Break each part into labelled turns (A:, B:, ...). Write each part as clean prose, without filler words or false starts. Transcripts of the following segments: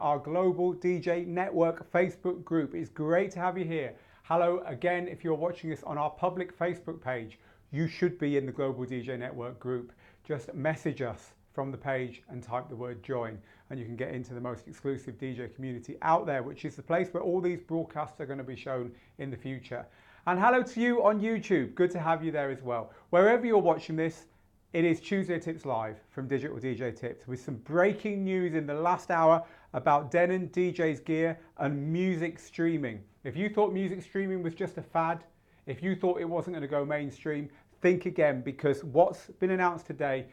A: Our global DJ network Facebook group. It's great to have you here. Hello again. If you're watching this on our public Facebook page, you should be in the global DJ network group. Just message us from the page and type the word join, and you can get into the most exclusive DJ community out there, which is the place where all these broadcasts are going to be shown in the future. And hello to you on YouTube. Good to have you there as well. Wherever you're watching this, it is Tuesday Tips Live from Digital DJ Tips with some breaking news in the last hour about Denon DJ's gear and music streaming. If you thought music streaming was just a fad, if you thought it wasn't going to go mainstream, think again, because what's been announced today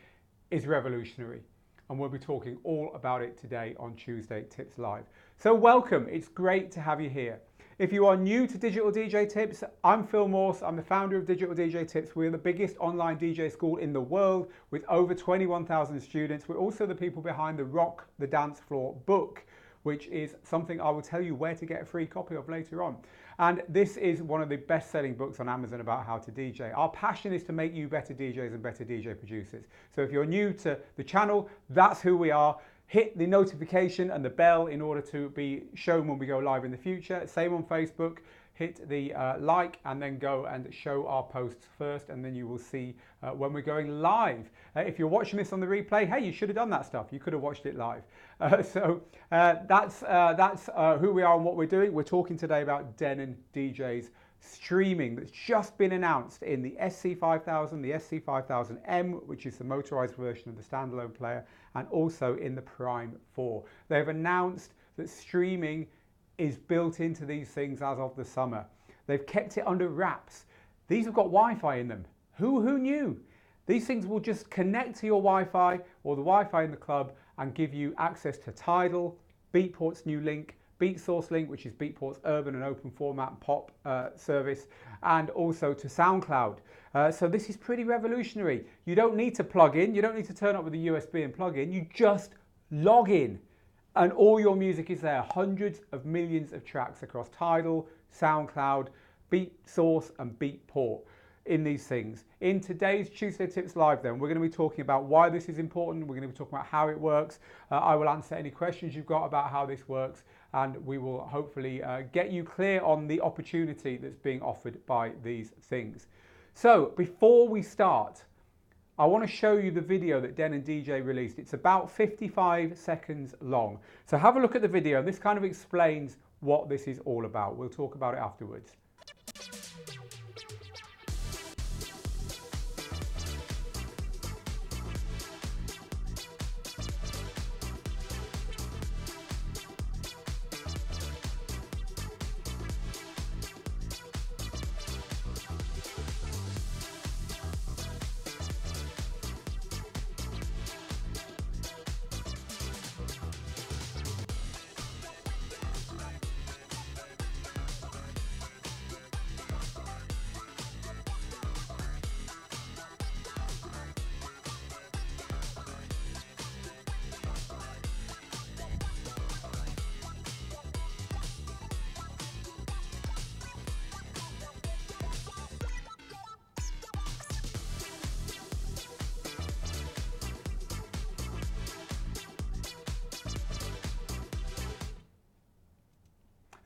A: is revolutionary. And we'll be talking all about it today on Tuesday Tips Live. So welcome, it's great to have you here. If you are new to Digital DJ Tips, I'm Phil Morse. I'm the founder of Digital DJ Tips. We're the biggest online DJ school in the world with over 21,000 students. We're also the people behind the Rock the Dance Floor book, which is something I will tell you where to get a free copy of later on. And this is one of the best-selling books on Amazon about how to DJ. Our passion is to make you better DJs and better DJ producers. So if you're new to the channel, that's who we are. Hit the notification and the bell in order to be shown when we go live in the future. Same on Facebook. Hit the like and then go and show our posts first, and then you will see when we're going live. If you're watching this on the replay, hey, you should have done that stuff. You could have watched it live. That's who we are and what we're doing. We're talking today about Denon DJ's streaming that's just been announced in the SC5000, the SC5000M, which is the motorized version of the standalone player, and also in the Prime 4. They've announced that streaming is built into these things as of the summer. They've kept it under wraps. These have got Wi-Fi in them. Who knew? These things will just connect to your Wi-Fi or the Wi-Fi in the club and give you access to TIDAL, Beatport's new link, Beatsource LINK, which is Beatport's urban and open format pop service, and also to SoundCloud. So this is pretty revolutionary. You don't need to plug in. You don't need to turn up with a USB and plug in. You just log in and all your music is there. Hundreds of millions of tracks across TIDAL, SoundCloud, Beatsource and Beatport in these things. In today's Tuesday Tips Live then, we're going to be talking about why this is important. We're going to be talking about how it works. I will answer any questions you've got about how this works, and we will hopefully get you clear on the opportunity that's being offered by these things. So before we start, I want to show you the video that Denon DJ released. It's about 55 seconds long. So have a look at the video. This kind of explains what this is all about. We'll talk about it afterwards.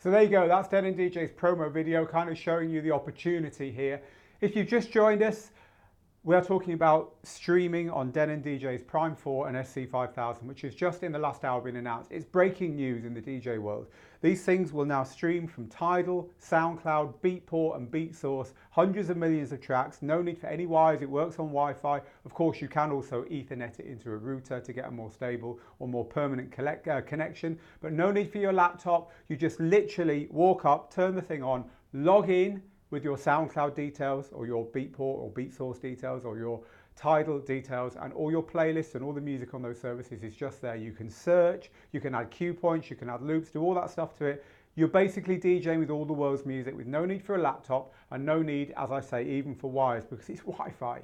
A: So there you go, that's Denon DJ's promo video, kind of showing you the opportunity here. If you've just joined us, we are talking about streaming on Denon DJ's Prime 4 and SC5000, which has just in the last hour been announced. It's breaking news in the DJ world. These things will now stream from TIDAL, SoundCloud, Beatport and Beatsource, hundreds of millions of tracks, no need for any wires, it works on Wi-Fi. Of course, you can also Ethernet it into a router to get a more stable or more permanent connection, but no need for your laptop. You just literally walk up, turn the thing on, log in with your SoundCloud details or your Beatport or Beatsource details or your TIDAL details, and all your playlists and all the music on those services is just there. You can search, you can add cue points, you can add loops, do all that stuff to it. You're basically DJing with all the world's music with no need for a laptop and no need, as I say, even for wires because it's Wi-Fi.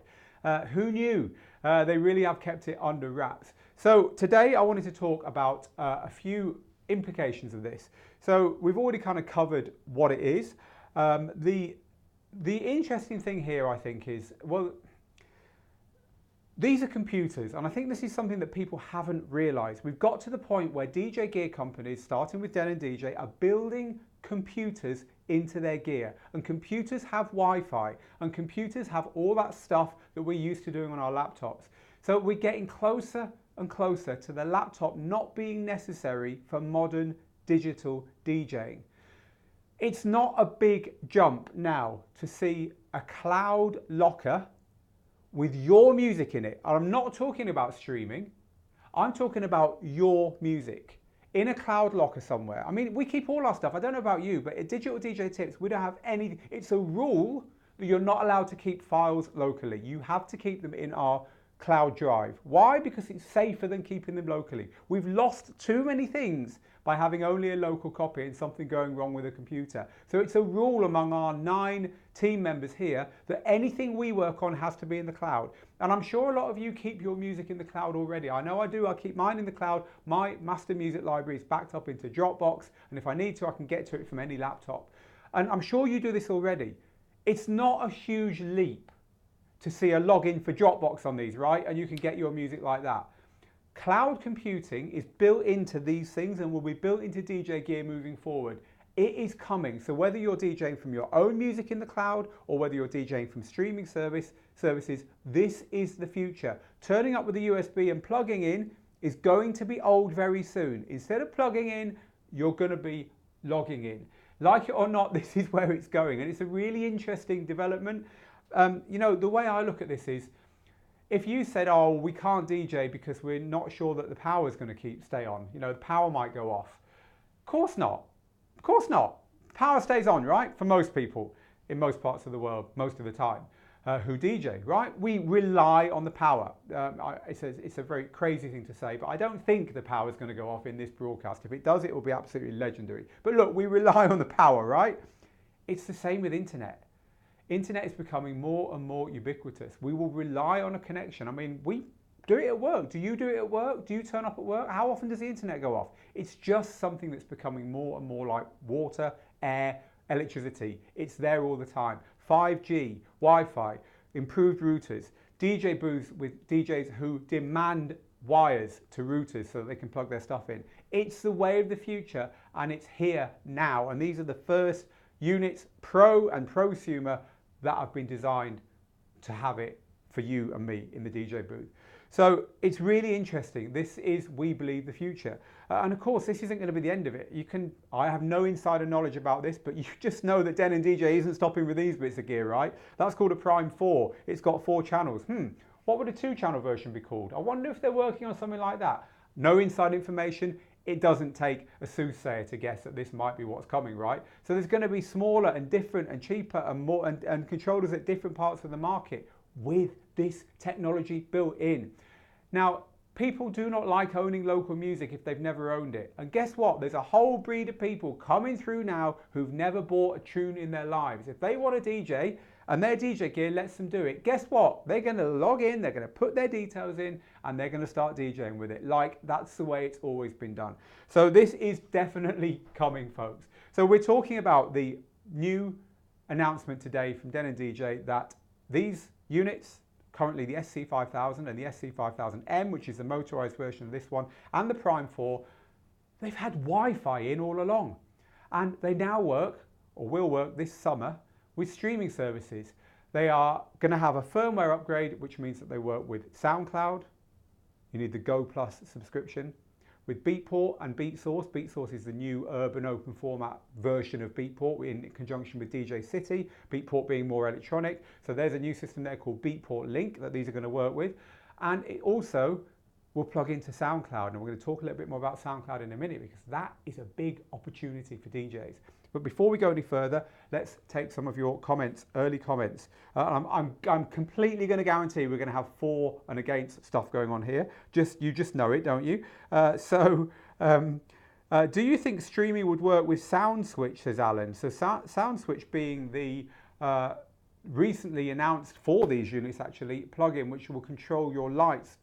A: Who knew? They really have kept it under wraps. So today I wanted to talk about a few implications of this. So we've already kind of covered what it is. The interesting thing here, I think, is, well, These are computers, and I think this is something that people haven't realized. We've got to the point where DJ gear companies, starting with Denon DJ, are building computers into their gear. And computers have Wi-Fi, and computers have all that stuff that we're used to doing on our laptops. So we're getting closer and closer to the laptop not being necessary for modern digital DJing. It's not a big jump now to see a cloud locker with your music in it. And I'm not talking about streaming. I'm talking about your music in a cloud locker somewhere. I mean, we keep all our stuff. I don't know about you, but at Digital DJ Tips, we don't have any. It's a rule that you're not allowed to keep files locally. You have to keep them in our cloud drive. Why? Because it's safer than keeping them locally. We've lost too many things by having only a local copy and something going wrong with a computer. So it's a rule among our 9 team members here that anything we work on has to be in the cloud. And I'm sure a lot of you keep your music in the cloud already. I know I do. I keep mine in the cloud. My master music library is backed up into Dropbox, and if I need to, I can get to it from any laptop. And I'm sure you do this already. It's not a huge leap to see a login for Dropbox on these, right? And you can get your music like that. Cloud computing is built into these things and will be built into DJ gear moving forward. It is coming. So whether you're DJing from your own music in the cloud or whether you're DJing from streaming services, this is the future. Turning up with a USB and plugging in is going to be old very soon. Instead of plugging in, you're going to be logging in. Like it or not, this is where it's going. And it's a really interesting development. You know, the way I look at this is, if you said, oh, we can't DJ because we're not sure that the power is going to stay on, you know, the power might go off. Of course not. Of course not. Power stays on, right? For most people in most parts of the world, most of the time, who DJ, right? We rely on the power. It's a very crazy thing to say, but I don't think the power is going to go off in this broadcast. If it does, it will be absolutely legendary. But look, we rely on the power, right? It's the same with internet. Internet is becoming more and more ubiquitous. We will rely on a connection. I mean, we do it at work. Do you do it at work? Do you turn up at work? How often does the internet go off? It's just something that's becoming more and more like water, air, electricity. It's there all the time. 5G, Wi-Fi, improved routers, DJ booths with DJs who demand wires to routers so that they can plug their stuff in. It's the way of the future, and it's here now. And these are the first units, Pro and Prosumer, that have been designed to have it for you and me in the DJ booth. So it's really interesting. This is, we believe, the future. And of course, this isn't going to be the end of it. I have no insider knowledge about this, but you just know that Denon DJ isn't stopping with these bits of gear, right? That's called a Prime 4. It's got 4 channels. What would a 2-channel version be called? I wonder if they're working on something like that. No inside information. It doesn't take a soothsayer to guess that this might be what's coming, right? So there's going to be smaller and different and cheaper and more and controllers at different parts of the market with this technology built in. Now, people do not like owning local music if they've never owned it. And guess what? There's a whole breed of people coming through now who've never bought a tune in their lives. If they want a DJ and their DJ gear lets them do it, guess what? They're going to log in, they're going to put their details in, and they're going to start DJing with it. Like, that's the way it's always been done. So this is definitely coming, folks. So we're talking about the new announcement today from Denon DJ that these units, currently the SC5000 and the SC5000M, which is the motorized version of this one, and the Prime 4, they've had Wi-Fi in all along. And they now work, or will work this summer, with streaming services. They are going to have a firmware upgrade, which means that they work with SoundCloud. You need the Go Plus subscription. With Beatport and Beatsource. Beatsource is the new urban open format version of Beatport in conjunction with DJ City. Beatport being more electronic. So there's a new system there called Beatport LINK that these are going to work with. And it also will plug into SoundCloud. And we're going to talk a little bit more about SoundCloud in a minute because that is a big opportunity for DJs. But before we go any further, let's take some of your comments, early comments. I'm completely going to guarantee we're going to have for and against stuff going on here. You just know it, don't you? Do you think streaming would work with SoundSwitch, says Alan? So SoundSwitch being the recently announced for these units actually plugin which will control your lights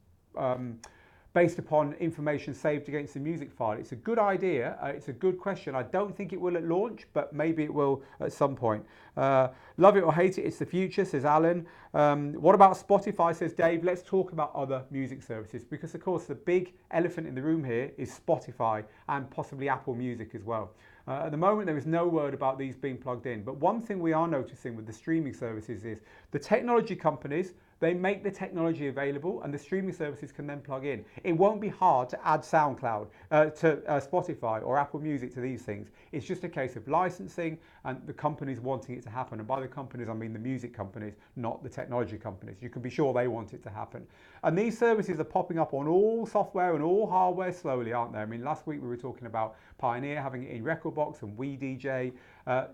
A: based upon information saved against the music file. It's a good idea. It's a good question. I don't think it will at launch, but maybe it will at some point. Love it or hate it, it's the future, says Alan. What about Spotify, says Dave? Let's talk about other music services, because of course the big elephant in the room here is Spotify and possibly Apple Music as well. At the moment, there is no word about these being plugged in. But one thing we are noticing with the streaming services is the technology companies, they make the technology available and the streaming services can then plug in. It won't be hard to add SoundCloud to Spotify or Apple Music to these things. It's just a case of licensing and the companies wanting it to happen. And by the companies, I mean the music companies, not the technology companies. You can be sure they want it to happen. And these services are popping up on all software and all hardware slowly, aren't they? I mean, last week we were talking about Pioneer having it in Rekordbox and WeDJ.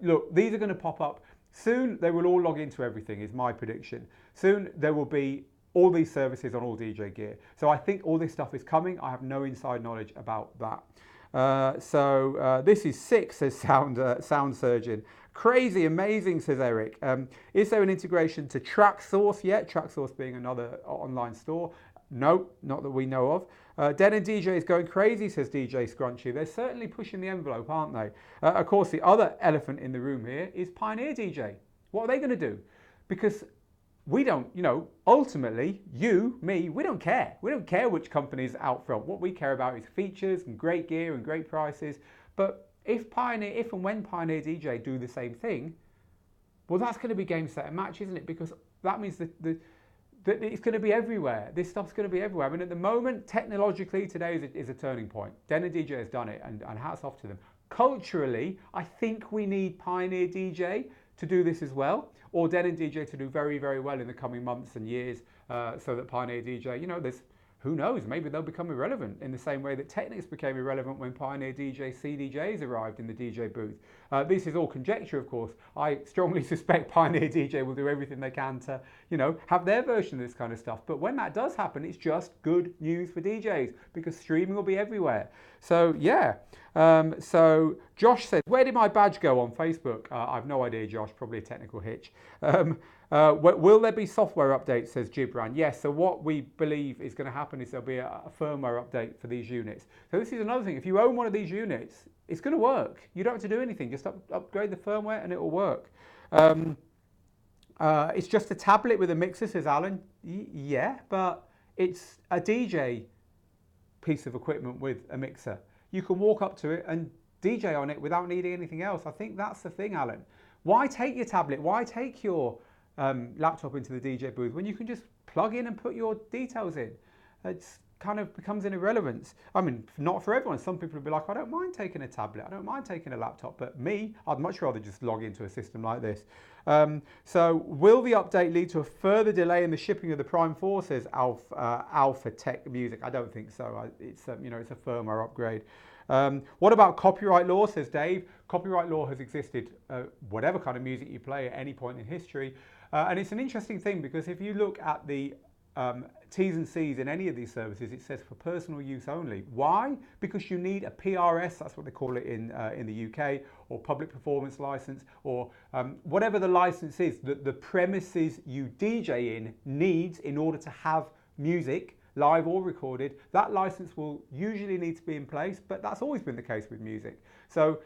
A: Look, these are going to pop up. Soon they will all log into everything, is my prediction. Soon there will be all these services on all DJ gear. So I think all this stuff is coming. I have no inside knowledge about that. This is sick, says Sound Surgeon. Crazy, amazing, says Eric. Is there an integration to TrackSource yet? TrackSource being another online store. No, not that we know of. Denon DJ is going crazy, says DJ Scrunchy. They're certainly pushing the envelope, aren't they? Of course, the other elephant in the room here is Pioneer DJ. What are they going to do? Because we don't, ultimately, you, me, we don't care. We don't care which company's out front. What we care about is features and great gear and great prices. But if and when Pioneer DJ do the same thing, well, that's going to be game, set and match, isn't it? Because that means that it's going to be everywhere. This stuff's going to be everywhere. I mean, at the moment, technologically, today is a turning point. Denon DJ has done it, and hats off to them. Culturally, I think we need Pioneer DJ to do this as well, or Denon DJ to do very, very well in the coming months and years, so that Pioneer DJ, there's, who knows, maybe they'll become irrelevant in the same way that Technics became irrelevant when Pioneer DJ CDJs arrived in the DJ booth. This is all conjecture, of course. I strongly suspect Pioneer DJ will do everything they can to, have their version of this kind of stuff. But when that does happen, it's just good news for DJs because streaming will be everywhere. So, yeah. So Josh said, where did my badge go on Facebook? I've no idea, Josh, probably a technical hitch. Will there be software updates, says Gibran? Yes, so what we believe is going to happen is there'll be a firmware update for these units. So this is another thing. If you own one of these units, it's going to work. You don't have to do anything. Just upgrade the firmware and it will work. It's just a tablet with a mixer, says Alan. Yeah, but it's a DJ piece of equipment with a mixer. You can walk up to it and DJ on it without needing anything else. I think that's the thing, Alan. Why take your tablet? Why take your laptop into the DJ booth when you can just plug in and put your details in? It's kind of becomes an irrelevance. I mean, not for everyone. Some people will be like, I don't mind taking a tablet. I don't mind taking a laptop. But me, I'd much rather just log into a system like this. So will the update lead to a further delay in the shipping of the Prime 4, says Alpha Tech Music? I don't think so. It's a firmware upgrade. What about copyright law, says Dave? Copyright law has existed, whatever kind of music you play at any point in history. And it's an interesting thing because if you look at the T's and C's in any of these services, it says for personal use only. Why? Because you need a PRS, that's what they call it in the UK, or public performance license, or whatever the license is that the premises you DJ in needs in order to have music, live or recorded. That license will usually need to be in place, but that's always been the case with music. So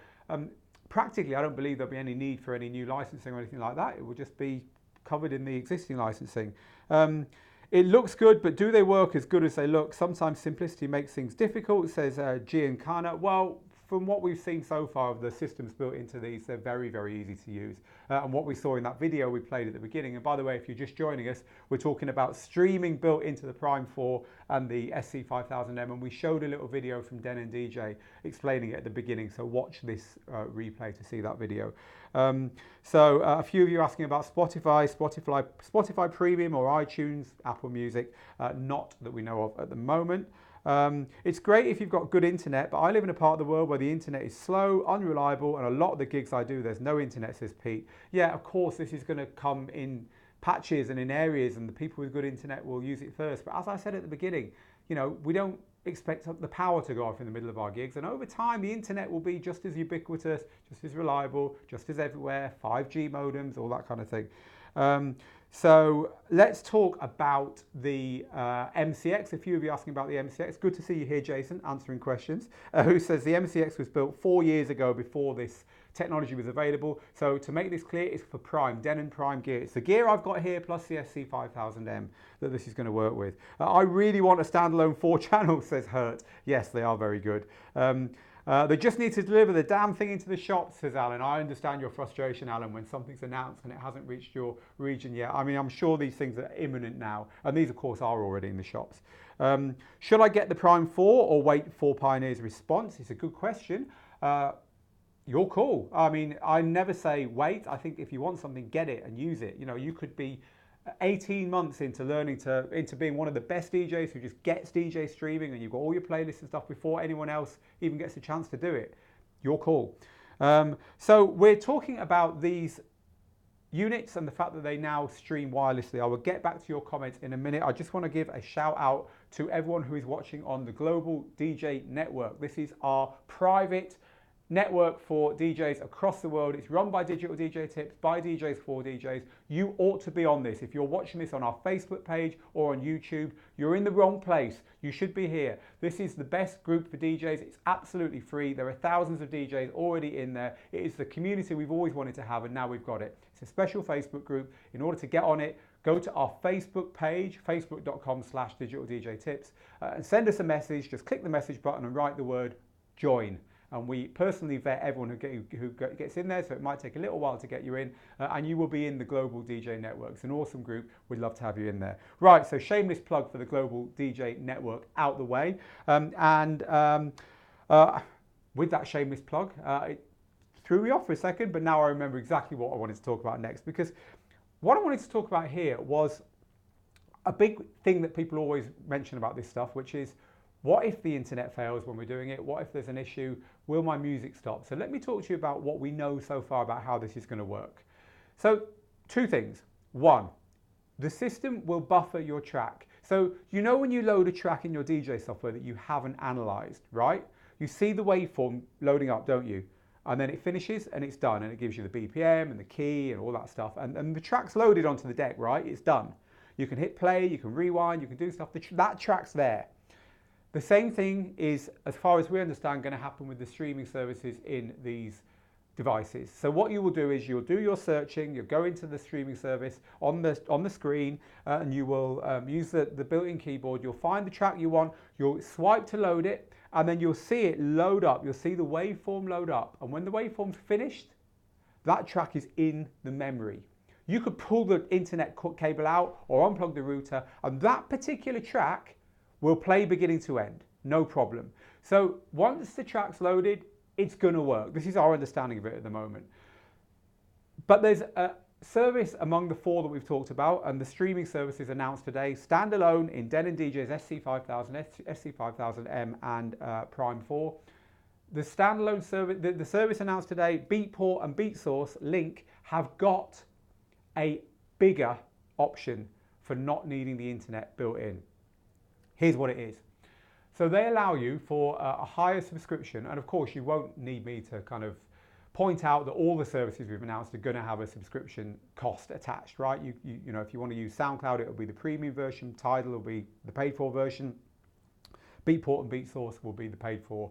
A: practically, I don't believe there'll be any need for any new licensing or anything like that. It will just be covered in the existing licensing. It looks good, but do they work as good as they look? Sometimes simplicity makes things difficult, says Giancana. Well, from what we've seen so far of the systems built into these, they're very, very easy to use. And what we saw in that video we played at the beginning, and by the way, if you're just joining us, we're talking about streaming built into the Prime 4 and the SC5000M, and we showed a little video from Denon DJ explaining it at the beginning, so watch this replay to see that video. A few of you asking about Spotify Premium or iTunes, Apple Music, not that we know of at the moment. It's great if you've got good internet, but I live in a part of the world where the internet is slow, unreliable, and a lot of the gigs I do, there's no internet, says Pete. Yeah, of course, this is going to come in patches and in areas, and the people with good internet will use it first. But as I said at the beginning, we don't expect the power to go off in the middle of our gigs, and over time the internet will be just as ubiquitous, just as reliable, just as everywhere, 5G modems, all that kind of thing. So let's talk about the MCX. A few of you asking about the MCX. Good to see you here, Jason, answering questions. Who says the MCX was built 4 years ago before this technology was available. So to make this clear, it's for Prime, Denon Prime gear. It's the gear I've got here plus the SC5000M that this is going to work with. I really want a standalone 4-channel, says Hurt. Yes, they are very good. They just need to deliver the damn thing into the shop, says Alan. I understand your frustration, Alan, when something's announced and it hasn't reached your region yet. I mean, I'm sure these things are imminent now, and these, of course, are already in the shops. Should I get the Prime 4 or wait for Pioneer's response? It's a good question. Your call. I mean, I never say wait. I think if you want something, get it and use it. You know, you could be 18 months into learning into being one of the best DJs who just gets DJ streaming, and you've got all your playlists and stuff before anyone else even gets a chance to do it. Your call. So we're talking about these units and the fact that they now stream wirelessly. I will get back to your comments in a minute. I just want to give a shout out to everyone who is watching on the Global DJ Network. This is our private network for DJs across the world. It's run by Digital DJ Tips, by DJs for DJs. You ought to be on this. If you're watching this on our Facebook page or on YouTube, you're in the wrong place. You should be here. This is the best group for DJs. It's absolutely free. There are thousands of DJs already in there. It is the community we've always wanted to have, and now we've got it. It's a special Facebook group. In order to get on it, go to our Facebook page, facebook.com/digitaldjtips, and send us a message. Just click the message button and write the word join. And we personally vet everyone who gets in there, so it might take a little while to get you in, and you will be in the Global DJ Network. It's an awesome group. We'd love to have you in there. Right, so shameless plug for the Global DJ Network out the way. With that shameless plug, it threw me off for a second, but now I remember exactly what I wanted to talk about next, because what I wanted to talk about here was a big thing that people always mention about this stuff, which is, what if the internet fails when we're doing it? What if there's an issue? Will my music stop? So let me talk to you about what we know so far about how this is going to work. So 2 things. 1, the system will buffer your track. So you know when you load a track in your DJ software that you haven't analyzed, right? You see the waveform loading up, don't you? And then it finishes and it's done, and it gives you the BPM and the key and all that stuff. And the track's loaded onto the deck, right? It's done. You can hit play, you can rewind, you can do stuff. That track's there. The same thing is, as far as we understand, going to happen with the streaming services in these devices. So what you will do is you'll do your searching, you'll go into the streaming service on the screen, and you will use the built-in keyboard. You'll find the track you want, you'll swipe to load it, and then you'll see it load up. You'll see the waveform load up. And when the waveform's finished, that track is in the memory. You could pull the internet cable out or unplug the router, and that particular track will play beginning to end, no problem. So once the track's loaded, it's going to work. This is our understanding of it at the moment. But there's a service among the 4 that we've talked about, and the streaming services announced today, Standalone in Denon DJ's SC5000, SC5000M and Prime 4. The standalone service, the service announced today, Beatport and Beatsource LINK, have got a bigger option for not needing the internet built in. Here's what it is. So they allow you for a higher subscription, and of course you won't need me to kind of point out that all the services we've announced are going to have a subscription cost attached, right? You know, if you want to use SoundCloud, it'll be the premium version, TIDAL will be the paid for version, Beatport and Beatsource will be the paid for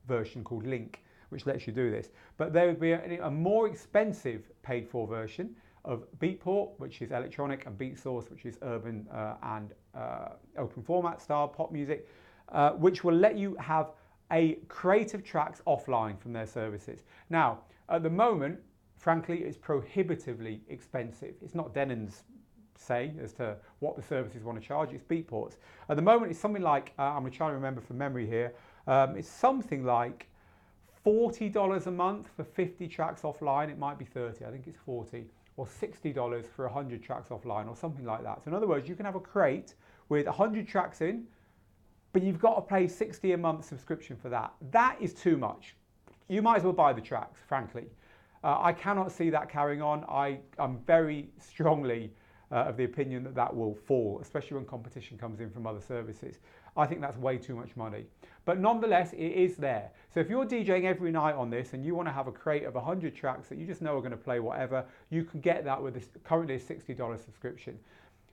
A: version called Link, which lets you do this. But there would be a more expensive paid for version of Beatport, which is electronic, and Beatsource, which is urban and open format style pop music, which will let you have a creative tracks offline from their services. Now, at the moment, frankly, it's prohibitively expensive. It's not Denon's say as to what the services want to charge, it's Beatport's. At the moment, it's something like, I'm going to try to remember from memory here, it's something like $40 a month for 50 tracks offline. It might be 30, I think it's 40. Or $60 for 100 tracks offline, or something like that. So in other words, you can have a crate with 100 tracks in, but you've got to pay $60 a month subscription for that. That is too much. You might as well buy the tracks, frankly. I cannot see that carrying on. I'm very strongly of the opinion that that will fall, especially when competition comes in from other services. I think that's way too much money. but nonetheless, it is there. So if you're DJing every night on this and you want to have a crate of 100 tracks that you just know are going to play whatever, you can get that with this currently a $60 subscription.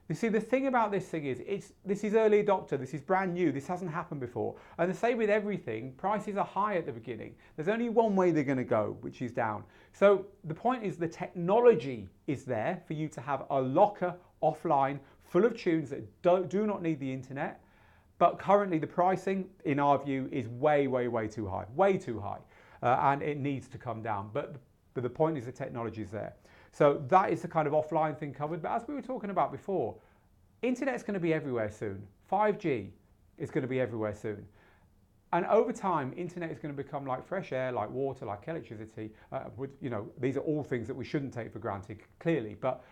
A: You see, the thing about this thing is, this is early adopter, this is brand new, this hasn't happened before. And the same with everything, prices are high at the beginning. There's only one way they're going to go, which is down. So the point is the technology is there for you to have a locker offline full of tunes that do not need the internet. But currently the pricing, in our view, is way, way, way too high, and it needs to come down. But the point is the technology is there. So that is the kind of offline thing covered. But as we were talking about before, internet's going to be everywhere soon. 5G is going to be everywhere soon. And over time, internet is going to become like fresh air, like water, like electricity. These are all things that we shouldn't take for granted, clearly. But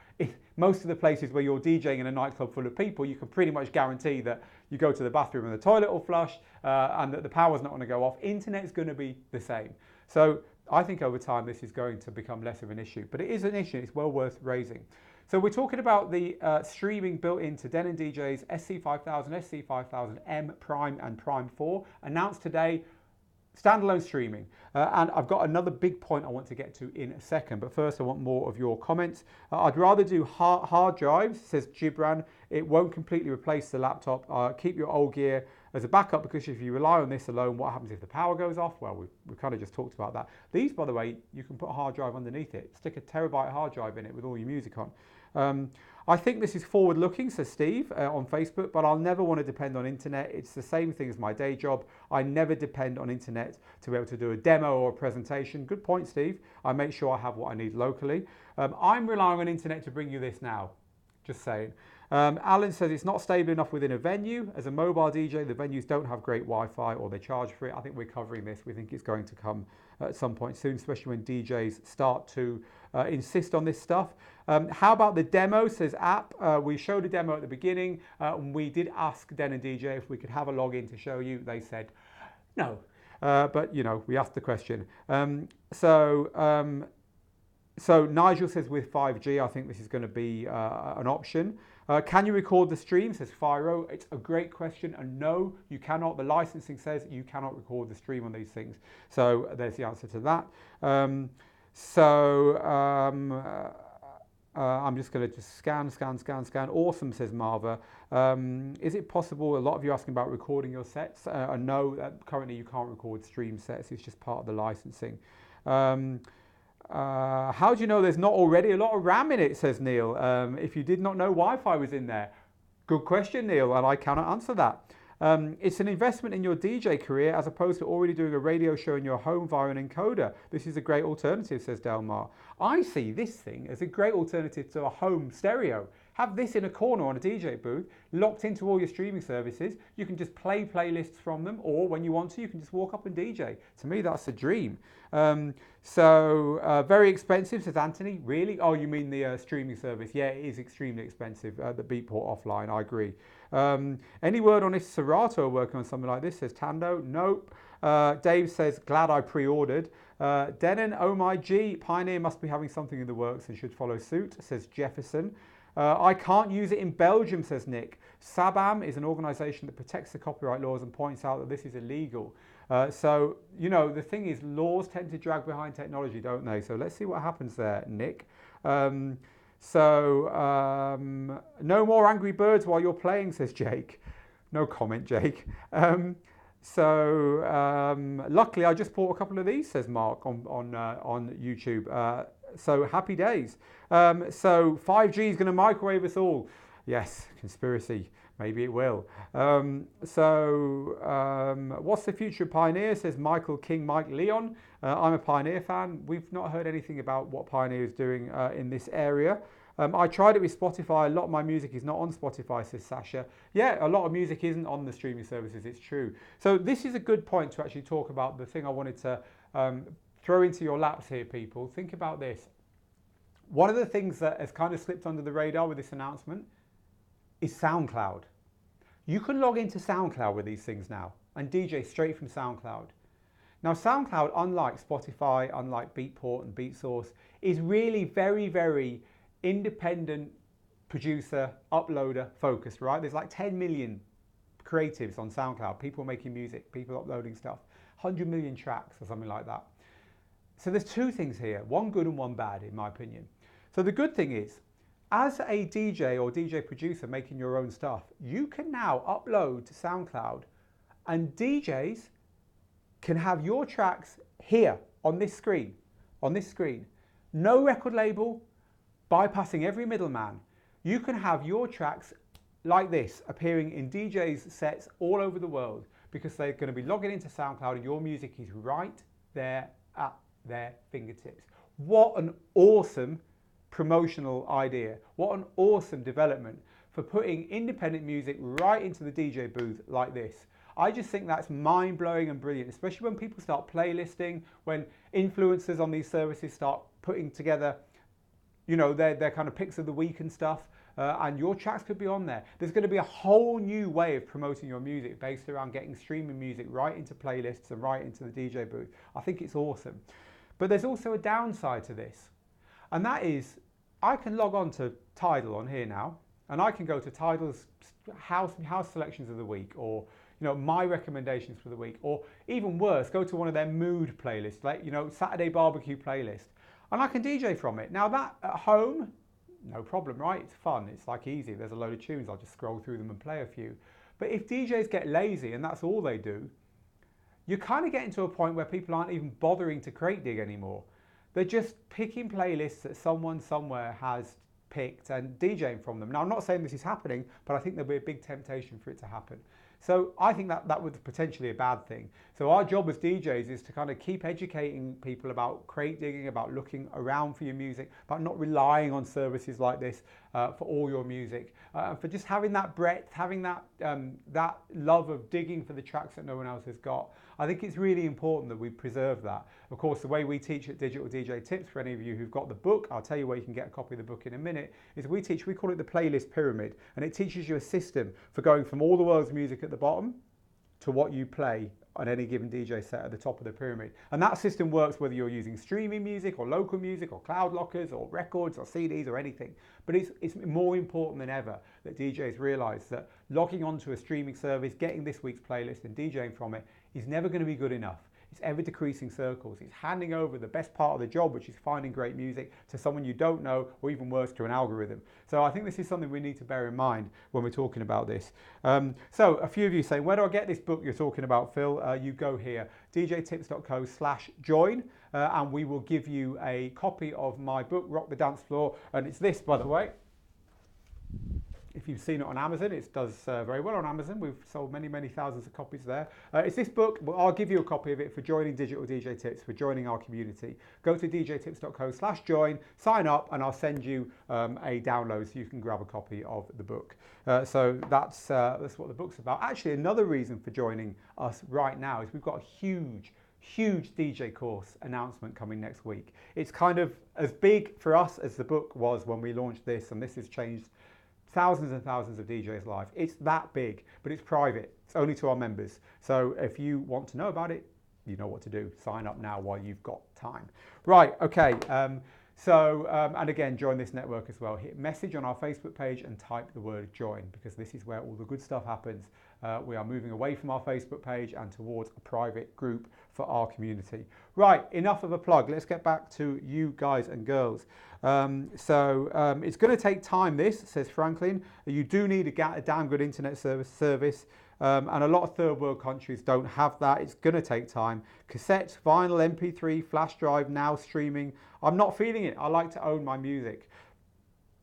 A: most of the places where you're DJing in a nightclub full of people, you can pretty much guarantee that you go to the bathroom and the toilet will flush and that the power's not going to go off. Internet's going to be the same. So I think over time this is going to become less of an issue. But it is an issue. It's well worth raising. So we're talking about the streaming built into Denon DJ's SC5000, SC5000M Prime and Prime 4, announced today, standalone streaming. And I've got another big point I want to get to in a second, but first I want more of your comments. I'd rather do hard drives, says Gibran. It won't completely replace the laptop. Keep your old gear as a backup, because if you rely on this alone, what happens if the power goes off? Well, we've kind of just talked about that. These, by the way, you can put a hard drive underneath it. Stick a terabyte hard drive in it with all your music on. I think this is forward looking, says Steve on Facebook, but I'll never want to depend on internet. It's the same thing as my day job. I never depend on internet to be able to do a demo or a presentation. Good point, Steve. I make sure I have what I need locally. I'm relying on internet to bring you this now. Just saying. Alan says it's not stable enough within a venue. As a mobile DJ, the venues don't have great Wi-Fi or they charge for it. I think we're covering this. We think it's going to come at some point soon, especially when DJs start to insist on this stuff. How about the demo, says App. We showed a demo at the beginning. And we did ask Denon DJ if we could have a login to show you. They said no. But, we asked the question. So Nigel says with 5G, I think this is going to be an option. Can you record the stream, says Fyro. It's a great question, and no, you cannot. The licensing says you cannot record the stream on these things. So there's the answer to that. I'm just going to just scan. Awesome, says Marva. Is it possible, a lot of you asking about recording your sets, and no, currently you can't record stream sets. It's just part of the licensing. How do you know there's not already a lot of RAM in it, says Neil. If you did not know Wi-Fi was in there. Good question, Neil, and I cannot answer that. It's an investment in your DJ career as opposed to already doing a radio show in your home via an encoder. This is a great alternative, says Delmar. I see this thing as a great alternative to a home stereo. Have this in a corner on a DJ booth, locked into all your streaming services. You can just play playlists from them, or when you want to, you can just walk up and DJ. To me, that's a dream. Very expensive, says Anthony. Really? Oh, you mean the streaming service? Yeah, it is extremely expensive, the Beatport offline, I agree. Any word on if Serato working on something like this, says Tando? Nope. Dave says, glad I pre-ordered. Denon, oh my G, Pioneer must be having something in the works and should follow suit, says Jefferson. I can't use it in Belgium, says Nick. SABAM is an organisation that protects the copyright laws and points out that this is illegal. The thing is, laws tend to drag behind technology, don't they? So let's see what happens there, Nick. No more Angry Birds while you're playing, says Jake. No comment, Jake. Luckily, I just bought a couple of these, says Mark on YouTube. So happy days. So 5G is going to microwave us all. Yes, conspiracy. Maybe it will. What's the future of Pioneer, says Michael King, Mike Leon. I'm a Pioneer fan. We've not heard anything about what Pioneer is doing in this area. I tried it with Spotify. A lot of my music is not on Spotify, says Sasha. Yeah, a lot of music isn't on the streaming services, it's true. So this is a good point to actually talk about the thing I wanted to throw into your laps here, people. Think about this. One of the things that has kind of slipped under the radar with this announcement is SoundCloud. You can log into SoundCloud with these things now and DJ straight from SoundCloud. Now SoundCloud, unlike Spotify, unlike Beatport and Beatsource, is really very, very independent producer, uploader focused, right? There's like 10 million creatives on SoundCloud, people making music, people uploading stuff, 100 million tracks or something like that. So there's two things here, one good and one bad in my opinion. So the good thing is, as a DJ or DJ producer making your own stuff, you can now upload to SoundCloud and DJs can have your tracks here on this screen, No record label, bypassing every middleman. You can have your tracks like this appearing in DJs' sets all over the world because they're going to be logging into SoundCloud and your music is right there at their fingertips. What an awesome promotional idea. What an awesome development for putting independent music right into the DJ booth like this. I just think that's mind-blowing and brilliant, especially when people start playlisting, when influencers on these services start putting together, you know, their kind of picks of the week and stuff, and your tracks could be on there. There's going to be a whole new way of promoting your music based around getting streaming music right into playlists and right into the DJ booth. I think it's awesome. But there's also a downside to this, and that is I can log on to TIDAL on here now, and I can go to TIDAL's house selections of the week, or you know, my recommendations for the week, or even worse, go to one of their mood playlists, like, you know, Saturday barbecue playlist, and I can DJ from it. Now that at home, no problem, right? It's fun, it's like easy, there's a load of tunes, I'll just scroll through them and play a few. But if DJs get lazy and that's all they do, you're kind of getting to a point where people aren't even bothering to crate dig anymore. They're just picking playlists that someone somewhere has picked and DJing from them. Now, I'm not saying this is happening, but I think there'll be a big temptation for it to happen. So I think that was potentially a bad thing. So our job as DJs is to kind of keep educating people about crate digging, about looking around for your music, about not relying on services like this for all your music, for just having that breadth, having that love of digging for the tracks that no one else has got. I think it's really important that we preserve that. Of course, the way we teach at Digital DJ Tips, for any of you who've got the book, I'll tell you where you can get a copy of the book in a minute, is we call it the playlist pyramid, and it teaches you a system for going from all the world's music at the bottom to what you play on any given DJ set at the top of the pyramid. And that system works whether you're using streaming music or local music or cloud lockers or records or CDs or anything. But it's more important than ever that DJs realize that logging onto a streaming service, getting this week's playlist and DJing from it is never going to be good enough. It's ever decreasing circles. It's handing over the best part of the job, which is finding great music, to someone you don't know, or even worse, to an algorithm. So I think this is something we need to bear in mind when we're talking about this. So a few of you say, where do I get this book you're talking about, Phil? You go here, djtips.co/join, and we will give you a copy of my book, Rock the Dance Floor. And it's this, by the way. If you've seen it on Amazon, it does very well on Amazon. We've sold many, many thousands of copies there. It's this book. Well, I'll give you a copy of it for joining Digital DJ Tips, for joining our community. Go to djtips.co/join, sign up, and I'll send you a download so you can grab a copy of the book. So that's what the book's about. Actually, another reason for joining us right now is we've got a huge DJ course announcement coming next week. It's kind of as big for us as the book was when we launched this, and this has changed thousands and thousands of DJs' lives. It's that big, but it's private. It's only to our members. So if you want to know about it, you know what to do. Sign up now while you've got time. Right, okay. And again, join this network as well. Hit message on our Facebook page and type the word join, because this is where all the good stuff happens. We are moving away from our Facebook page and towards a private group for our community. Right, enough of a plug. Let's get back to you guys and girls. It's going to take time, this, says Franklin. You do need a damn good internet service. And a lot of third world countries don't have that. It's going to take time. Cassette, vinyl, MP3, flash drive, now streaming. I'm not feeling it. I like to own my music.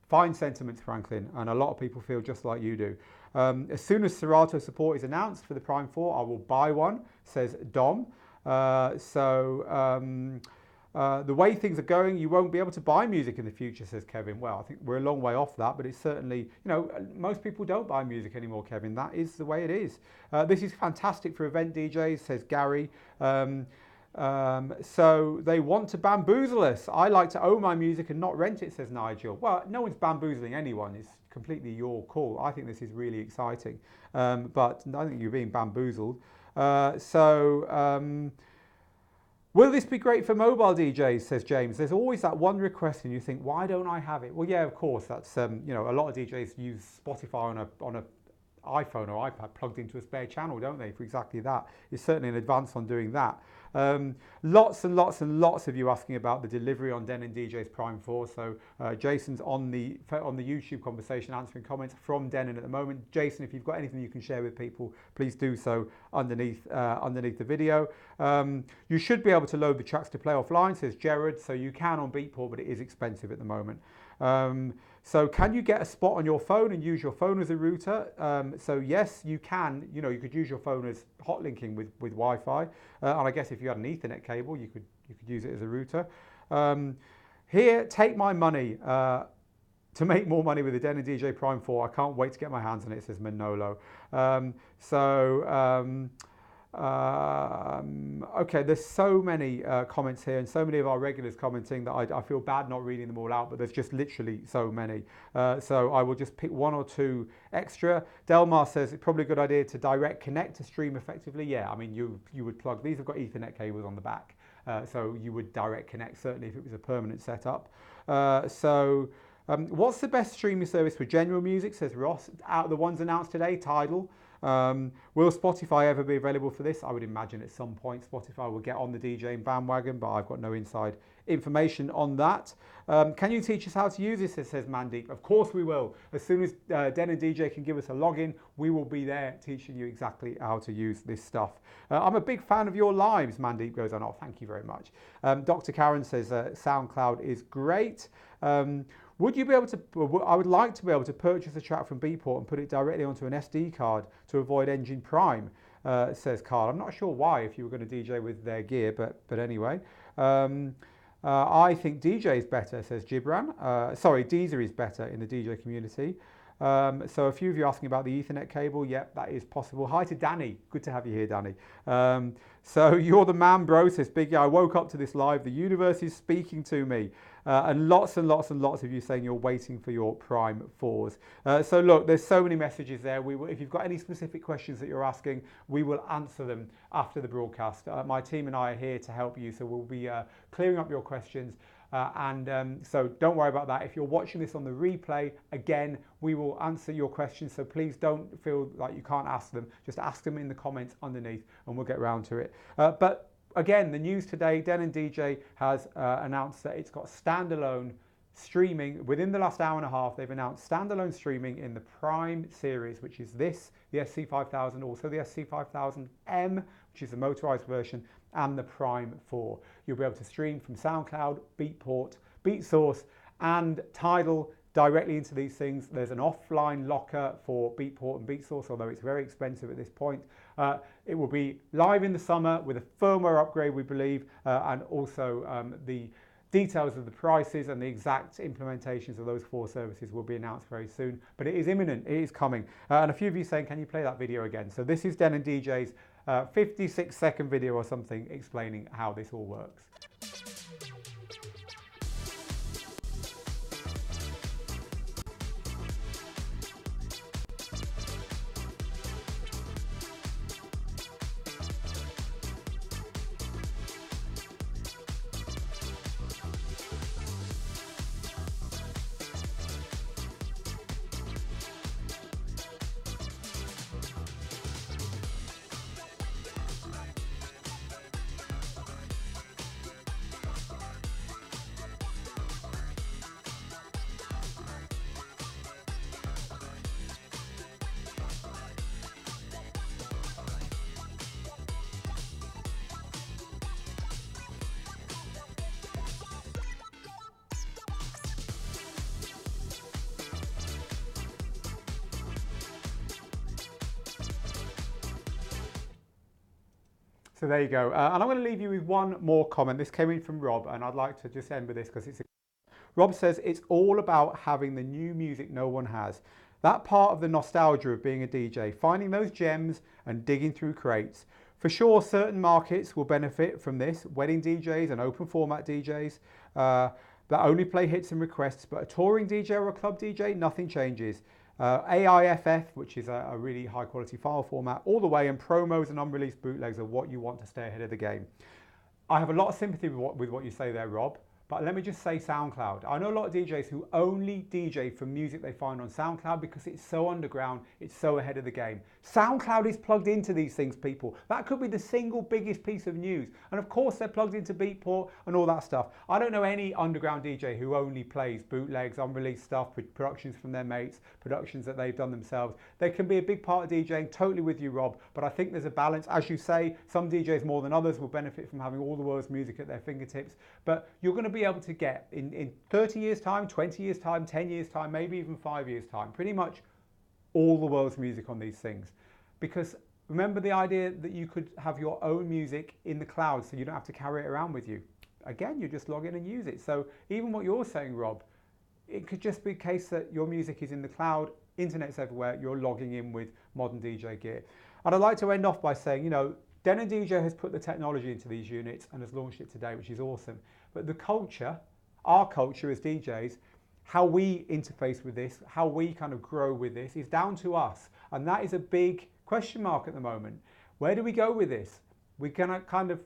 A: Fine sentiments, Franklin, and a lot of people feel just like you do. As soon as Serato support is announced for the Prime 4, I will buy one, says Dom. The way things are going, you won't be able to buy music in the future, says Kevin. Well, I think we're a long way off that, but it's certainly, you know, most people don't buy music anymore, Kevin. That is the way it is. This is fantastic for event DJs, says Gary. So they want to bamboozle us. I like to own my music and not rent it, says Nigel. Well, no one's bamboozling anyone. It's completely your call. I think this is really exciting, but I think you're being bamboozled. Will this be great for mobile DJs, says James. There's always that one request and you think, why don't I have it? Well, yeah, of course, that's, you know, a lot of DJs use Spotify on iPhone or iPad plugged into a spare channel, don't they, for exactly that. It's certainly an advance on doing that. Lots and lots and lots of you asking about the delivery on Denon DJ's Prime 4. So Jason's on the YouTube conversation answering comments from Denon at the moment. Jason, if you've got anything you can share with people, please do so underneath the video. You should be able to load the tracks to play offline, says Jared. So you can on Beatport, but it is expensive at the moment. So can you get a spot on your phone and use your phone as a router? So yes, you can. You know, you could use your phone as hot linking with Wi-Fi, and I guess if you had an Ethernet cable, you could use it as a router. Here, take my money to make more money with the Denon DJ Prime 4. I can't wait to get my hands on it, says Manolo. Okay, there's so many comments here and so many of our regulars commenting that I feel bad not reading them all out, but there's just literally so many. So I will just pick one or two extra. Delmar says it's probably a good idea to direct connect to stream effectively. Yeah, I mean, you would plug, these have got Ethernet cables on the back. So you would direct connect, certainly if it was a permanent setup. What's the best streaming service for general music, says Ross? Out of the ones announced today, TIDAL. Will Spotify ever be available for this? I would imagine at some point Spotify will get on the DJing bandwagon, but I've got no inside information on that. Can you teach us how to use this, says Mandeep? Of course we will. As soon as Denon DJ can give us a login, we will be there teaching you exactly how to use this stuff. I'm a big fan of your lives, Mandeep goes on. Oh, thank you very much. Dr. Karen says SoundCloud is great. Would you be able to, I would like to be able to purchase a track from Beatport and put it directly onto an SD card to avoid Engine Prime, says Carl. I'm not sure why if you were going to DJ with their gear, but anyway. I think DJ is better, says Gibran. Sorry, Deezer is better in the DJ community. So a few of you asking about the Ethernet cable. Yep, that is possible. Hi to Danny. Good to have you here, Danny. So you're the man, bro, says Biggie. I woke up to this live. The universe is speaking to me. And lots and lots and lots of you saying you're waiting for your Prime 4s. So look, there's so many messages there. If you've got any specific questions that you're asking, we will answer them after the broadcast. My team and I are here to help you. So we'll be clearing up your questions. So don't worry about that. If you're watching this on the replay, again, we will answer your questions. So please don't feel like you can't ask them. Just ask them in the comments underneath and we'll get around to it. But again, the news today, Denon DJ has announced that it's got standalone streaming. Within the last hour and a half, they've announced standalone streaming in the Prime series, which is this, the SC5000, also the SC5000M, which is the motorized version, and the Prime 4. You'll be able to stream from SoundCloud, Beatport, Beatsource, and TIDAL directly into these things. There's an offline locker for Beatport and Beatsource, although it's very expensive at this point. It will be live in the summer with a firmware upgrade, we believe, and also the details of the prices and the exact implementations of those 4 services will be announced very soon. But it is imminent, it is coming. And a few of you saying, can you play that video again? So this is Denon DJ's 56-second video or something explaining how this all works. So there you go. And I'm going to leave you with one more comment. This came in from Rob, and I'd like to just end with this because it's... Rob says, it's all about having the new music no one has. That part of the nostalgia of being a DJ, finding those gems and digging through crates. For sure, certain markets will benefit from this. Wedding DJs and open format DJs that only play hits and requests, but a touring DJ or a club DJ, nothing changes. AIFF, which is a really high quality file format, all the way, and promos and unreleased bootlegs are what you want to stay ahead of the game. I have a lot of sympathy with what you say there, Rob, but let me just say SoundCloud. I know a lot of DJs who only DJ for music they find on SoundCloud because it's so underground, it's so ahead of the game. SoundCloud is plugged into these things, people. That could be the single biggest piece of news. And of course they're plugged into Beatport and all that stuff. I don't know any underground DJ who only plays bootlegs, unreleased stuff, productions from their mates, productions that they've done themselves. They can be a big part of DJing, totally with you, Rob, but I think there's a balance. As you say, some DJs more than others will benefit from having all the world's music at their fingertips, but you're going to be able to get in 30 years time, 20 years time, 10 years time, maybe even 5 years time, pretty much all the world's music on these things. Because remember the idea that you could have your own music in the cloud so you don't have to carry it around with you. Again, you just log in and use it. So even what you're saying, Rob, it could just be a case that your music is in the cloud, internet's everywhere, you're logging in with modern DJ gear. And I'd like to end off by saying, you know, Denon DJ has put the technology into these units and has launched it today, which is awesome. But the culture, our culture as DJs, how we interface with this, how we kind of grow with this is down to us. And that is a big question mark at the moment. Where do we go with this? We're gonna kind of,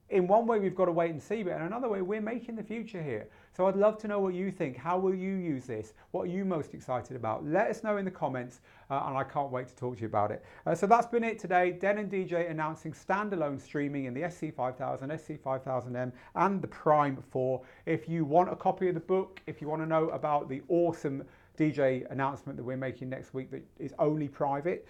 A: in one way we've got to wait and see, but in another way we're making the future here. So I'd love to know what you think. How will you use this? What are you most excited about? Let us know in the comments and I can't wait to talk to you about it. So that's been it today. Denon DJ announcing standalone streaming in the SC5000, SC5000M and the Prime 4. If you want a copy of the book, if you want to know about the awesome DJ announcement that we're making next week that is only private,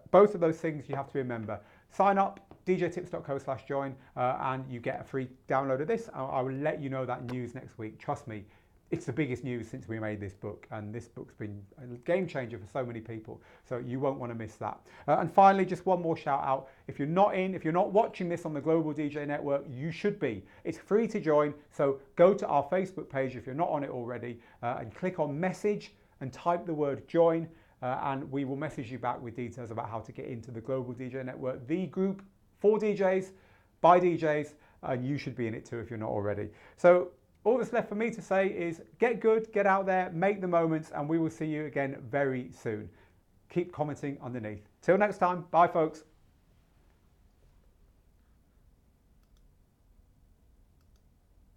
A: both of those things you have to remember. Sign up, djtips.co/join, and you get a free download of this. I will let you know that news next week. Trust me, it's the biggest news since we made this book, and this book's been a game changer for so many people, so you won't want to miss that. And finally, just one more shout out. If you're not watching this on the Global DJ Network, you should be. It's free to join, so go to our Facebook page if you're not on it already, and click on message and type the word join, and we will message you back with details about how to get into the Global DJ Network, the group for DJs, by DJs, and you should be in it too if you're not already. So all that's left for me to say is get good, get out there, make the moments, and we will see you again very soon. Keep commenting underneath. Till next time, bye folks.